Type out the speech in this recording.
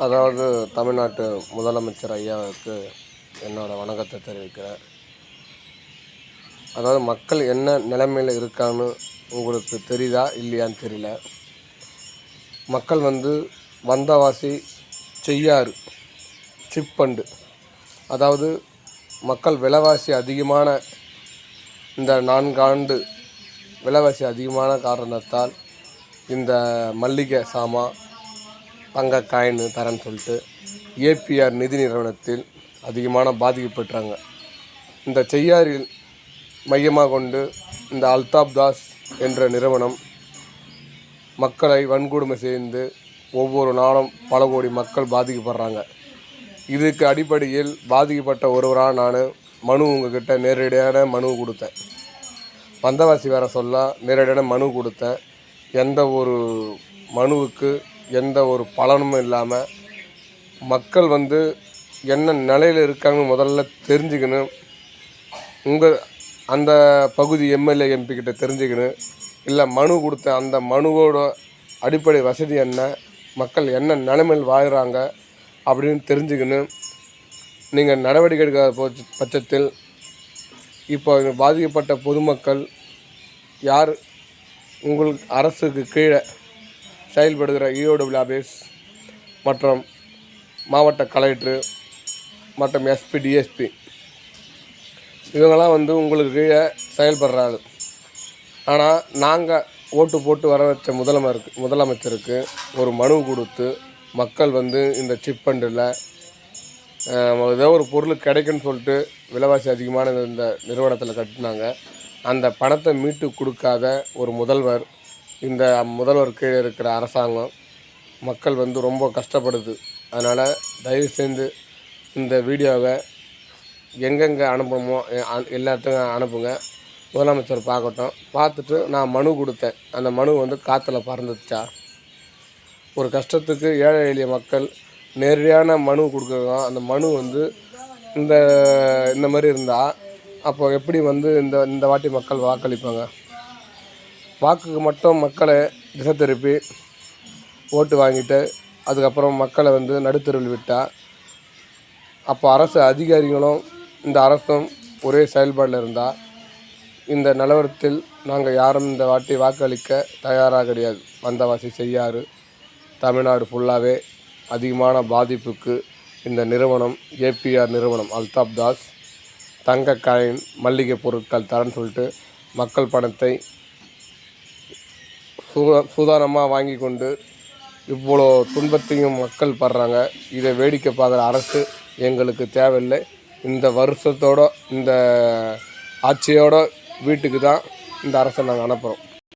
அதாவது தமிழ்நாட்டு முதலமைச்சர் ஐயாவுக்கு என்னோடய வணக்கத்தை தெரிவிக்கிறேன். அதாவது மக்கள் என்ன நிலைமையில் இருக்கான்னு உங்களுக்கு தெரியுதா இல்லையான்னு தெரியல. மக்கள் வந்தவாசி செய்யாறு சிப்பண்டு, அதாவது மக்கள் விலைவாசி அதிகமான இந்த 4 ஆண்டு விலைவாசி அதிகமான காரணத்தால் இந்த மல்லிகை சாமான் தங்க காயின் தரேன்னு சொல்லிட்டு ஏபிஆர் நிதி நிறுவனத்தில் அதிகமான பாதிக்கப்பட்டாங்க. இந்த செய்யாறில் மையமாக கொண்டு இந்த அல்தாப் தாஸ் என்ற நிறுவனம் மக்களை வன்கொடுமை செய்து ஒவ்வொரு நாளும் பல கோடி மக்கள் பாதிக்கப்படுறாங்க. இதுக்கு அடிப்படையில் பாதிக்கப்பட்ட ஒருவராக நான் உங்ககிட்ட நேரடியான மனு கொடுத்தேன். வந்தவாசி வேற சொல்ல நேரடியான மனு கொடுத்தேன். எந்த ஒரு மனுவுக்கு எந்த ஒரு பலனும் இல்லாமல் மக்கள் என்ன நிலையில் இருக்காங்கன்னு முதல்ல தெரிஞ்சுக்கணும். உங்கள் அந்த பகுதி எம்எல்ஏ எம்பிக்கிட்ட தெரிஞ்சுக்கணும். இல்லை மனு கொடுத்த அந்த மனுவோட அடிப்படை வசதி என்ன, மக்கள் என்ன நிலைமையில் வாழ்கிறாங்க அப்படின்னு தெரிஞ்சுக்கணும். நீங்கள் நடவடிக்கை எடுக்காத பட்சத்தில் இப்போ பாதிக்கப்பட்ட பொதுமக்கள் யார் உங்களுக்கு அரசுக்கு கீழே செயல்படுகிற இஓடபிள்யூ ஆஃபீஸ் மற்றும் மாவட்ட கலெக்டரு மற்றும் எஸ்பி டிஎஸ்பி இவங்கெல்லாம் உங்களுக்கு கீழே செயல்படுறாரு. ஆனால் நாங்கள் ஓட்டு போட்டு வர வச்ச முதலமைச்சருக்கு ஒரு மனு கொடுத்து மக்கள் இந்த சிப்பண்டில் ஏதோ ஒரு பொருள் கிடைக்குன்னு சொல்லிட்டு விலைவாசி அதிகமான இந்த நிறுவனத்தில் கட்டினாங்க. அந்த பணத்தை மீட்டு கொடுக்காத ஒரு முதல்வர், இந்த முதல்வர் கீழே இருக்கிற அரசாங்கம் மக்கள் ரொம்ப கஷ்டப்படுது. அதனால் தயவு செய்து இந்த வீடியோவை எங்கெங்கே அனுப்பணுமோ எல்லாத்துக்கும் அனுப்புங்க. முதலமைச்சர் பார்க்கட்டும். பார்த்துட்டு நான் மனு கொடுத்தேன். அந்த மனு காற்றுல பறந்துச்சா? ஒரு கஷ்டத்துக்கு ஏழை எளிய மக்கள் நேரடியான மனு கொடுக்குறோம். அந்த மனு இந்த மாதிரி இருந்தால் அப்போ எப்படி இந்த வாட்டி மக்கள் வாக்களிப்பாங்க? வாக்குக்கு மட்டும் மக்களை திசை திருப்பி ஓட்டு வாங்கிட்டு அதுக்கப்புறம் மக்களை நடுத்தெருவில் விட்டால் அப்போ அரசு அதிகாரிகளும் இந்த அரசும் ஒரே செயல்பாடில் இருந்தால் இந்த நிலவரத்தில் நாங்கள் யாரும் இந்த வாட்டி வாக்களிக்க தயாராக கிடையாது. வந்தவாசி செய்யாறு தமிழ்நாடு ஃபுல்லாகவே அதிகமான பாதிப்புக்கு இந்த நிறுவனம் ஏபிஆர் நிறுவனம் அல்தாப் தாஸ் தங்க காயின் மல்லிகை பொருட்கள் தரேன்னு சொல்லிட்டு மக்கள் பணத்தை சூதானமாக வாங்கி கொண்டு இவ்வளோ துன்பத்தையும் மக்கள் படுறாங்க. இதை வேடிக்கை பார்க்குற அரசு எங்களுக்கு தேவையில்லை. இந்த வருஷத்தோட இந்த ஆட்சியோட வீட்டுக்கு தான் இந்த அரசை நாங்கள் அனுப்புகிறோம்.